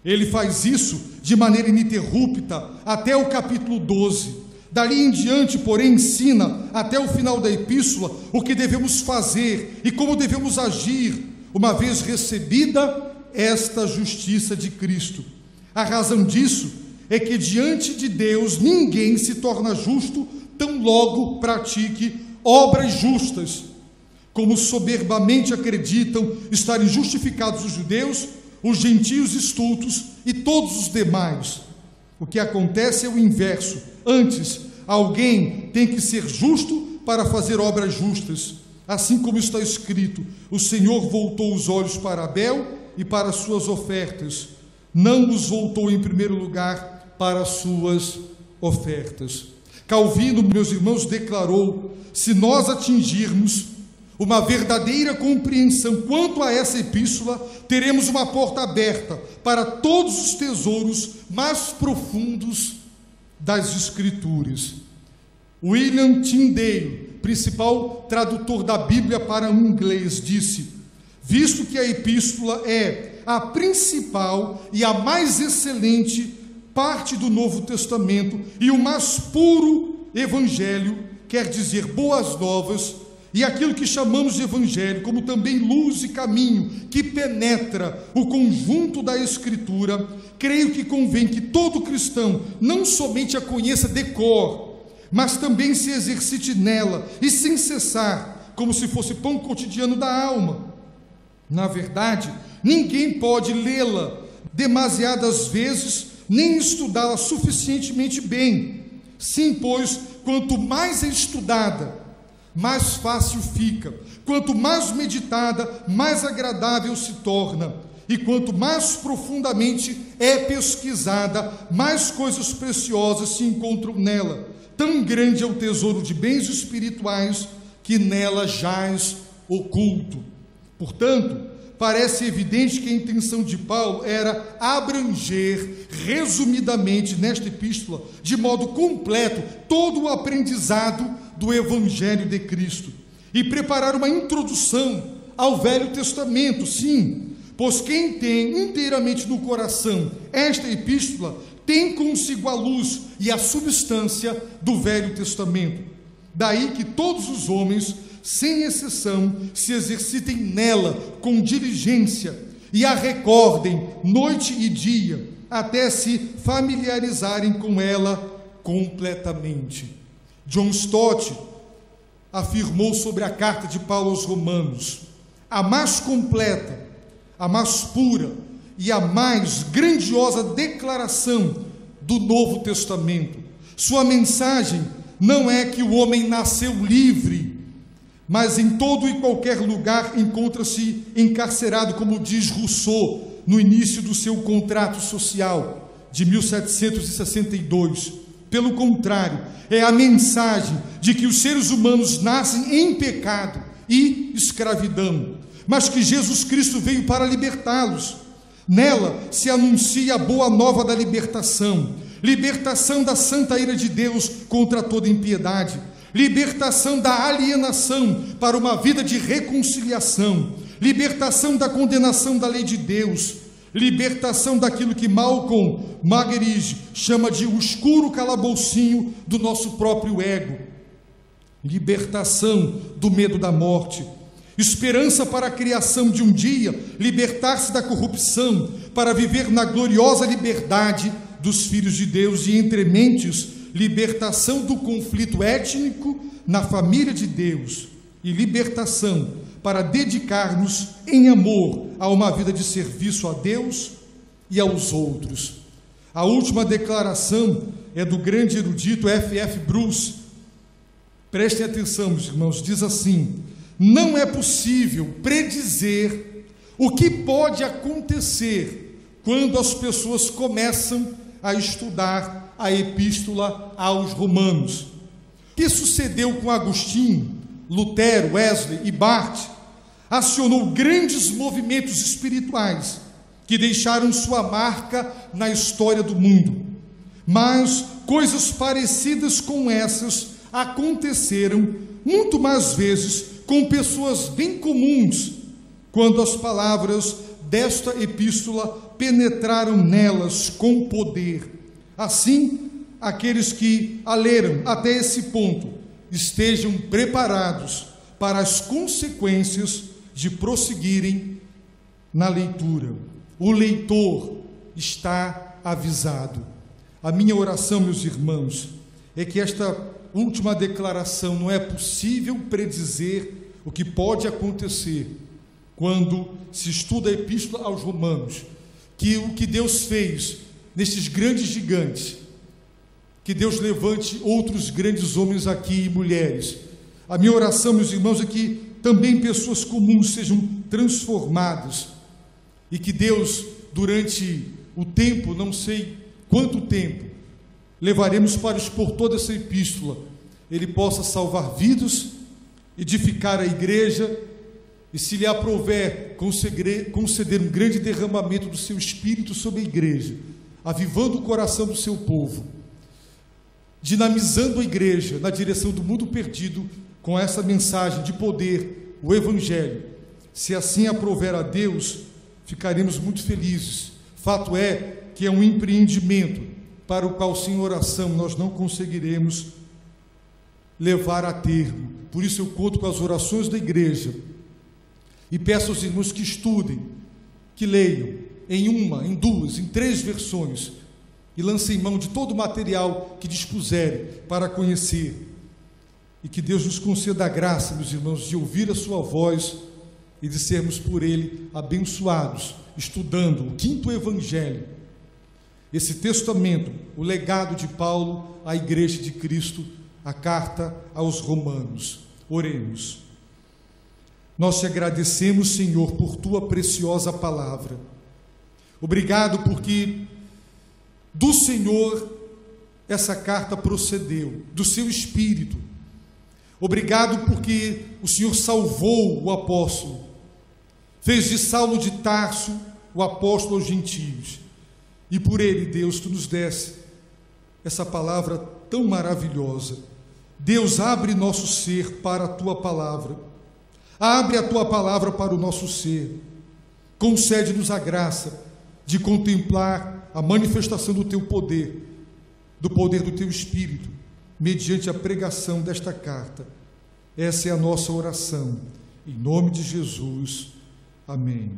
Ele faz isso de maneira ininterrupta até o capítulo 12. Dali em diante, porém, ensina até o final da epístola o que devemos fazer e como devemos agir, uma vez recebida esta justiça de Cristo. A razão disso é que diante de Deus ninguém se torna justo tão logo pratique obras justas, como soberbamente acreditam estarem justificados os judeus, os gentios estultos e todos os demais. O que acontece é o inverso. Antes, alguém tem que ser justo para fazer obras justas. Assim como está escrito, o Senhor voltou os olhos para Abel e para as suas ofertas, não os voltou em primeiro lugar para as suas ofertas. Calvino, meus irmãos, declarou: se nós atingirmos uma verdadeira compreensão quanto a essa epístola, teremos uma porta aberta para todos os tesouros mais profundos das Escrituras. William Tyndale principal tradutor da Bíblia para o inglês, disse: visto que a epístola é a principal e a mais excelente parte do Novo Testamento e o mais puro evangelho, quer dizer, boas novas, e aquilo que chamamos de evangelho, como também luz e caminho que penetra o conjunto da Escritura, creio que convém que todo cristão não somente a conheça de cor, mas também se exercite nela e sem cessar, como se fosse pão cotidiano da alma. Na verdade, ninguém pode lê-la demasiadas vezes, nem estudá-la suficientemente bem. Sim, pois, quanto mais é estudada, mais fácil fica. Quanto mais meditada, mais agradável se torna. E quanto mais profundamente é pesquisada, mais coisas preciosas se encontram nela. Tão grande é o tesouro de bens espirituais que nela jaz oculto. Portanto, parece evidente que a intenção de Paulo era abranger resumidamente nesta epístola, de modo completo, todo o aprendizado do Evangelho de Cristo e preparar uma introdução ao Velho Testamento, sim, pois quem tem inteiramente no coração esta epístola tem consigo a luz e a substância do Velho Testamento. Daí que todos os homens, sem exceção, se exercitem nela com diligência e a recordem noite e dia, até se familiarizarem com ela completamente. John Stott afirmou sobre a carta de Paulo aos Romanos: a mais completa, a mais pura e a mais grandiosa declaração do Novo Testamento. Sua mensagem não é que o homem nasceu livre, mas em todo e qualquer lugar encontra-se encarcerado, como diz Rousseau no início do seu Contrato Social de 1762. Pelo contrário, é a mensagem de que os seres humanos nascem em pecado e escravidão, mas que Jesus Cristo veio para libertá-los. Nela se anuncia a boa nova da libertação, libertação da santa ira de Deus contra toda impiedade, libertação da alienação para uma vida de reconciliação, libertação da condenação da lei de Deus, libertação daquilo que Malcolm Muggeridge chama de o escuro calaboucinho do nosso próprio ego, libertação do medo da morte, esperança para a criação de um dia, libertar-se da corrupção para viver na gloriosa liberdade dos filhos de Deus, e entre mentes, libertação do conflito étnico na família de Deus e libertação para dedicar-nos em amor a uma vida de serviço a Deus e aos outros. A última declaração é do grande erudito F.F. Bruce. Prestem atenção, meus irmãos, diz assim: não é possível predizer o que pode acontecer quando as pessoas começam a estudar a epístola aos Romanos. O que sucedeu com Agostinho, Lutero, Wesley e Barth acionou grandes movimentos espirituais que deixaram sua marca na história do mundo. Mas coisas parecidas com essas aconteceram muito mais vezes com pessoas bem comuns, quando as palavras desta epístola penetraram nelas com poder. Assim, aqueles que a leram até esse ponto estejam preparados para as consequências de prosseguirem na leitura. O leitor está avisado. A minha oração, meus irmãos, é que esta última declaração: não é possível predizer o que pode acontecer quando se estuda a epístola aos Romanos, que o que Deus fez nestes grandes gigantes, que Deus levante outros grandes homens aqui e mulheres. A minha oração, meus irmãos, é que também pessoas comuns sejam transformadas e que Deus, durante o tempo, não sei quanto tempo, levaremos para expor toda essa epístola, Ele possa salvar vidas, edificar a igreja e, se lhe aprouver, conceder um grande derramamento do seu Espírito sobre a igreja, avivando o coração do seu povo, dinamizando a igreja na direção do mundo perdido, com essa mensagem de poder, o Evangelho. Se assim aprouver a Deus, ficaremos muito felizes. Fato é que é um empreendimento para o qual, sem oração, nós não conseguiremos levar a termo. Por isso eu conto com as orações da igreja e peço aos irmãos que estudem, que leiam em uma, em duas, em três versões e lancem mão de todo o material que dispuserem para conhecer. E que Deus nos conceda a graça, meus irmãos, de ouvir a sua voz e de sermos por Ele abençoados, estudando o quinto Evangelho, esse testamento, o legado de Paulo à Igreja de Cristo, a carta aos Romanos. Oremos. Nós te agradecemos, Senhor, por tua preciosa palavra. Obrigado porque do Senhor essa carta procedeu, do seu Espírito. Obrigado porque o Senhor salvou o apóstolo, fez de Saulo de Tarso o apóstolo aos gentios, e por ele, Deus, tu nos desse essa palavra tão maravilhosa. Deus, abre nosso ser para a tua palavra, abre a tua palavra para o nosso ser, concede-nos a graça de contemplar a manifestação do teu poder, do poder do teu Espírito, mediante a pregação desta carta. Essa é a nossa oração, em nome de Jesus, amém.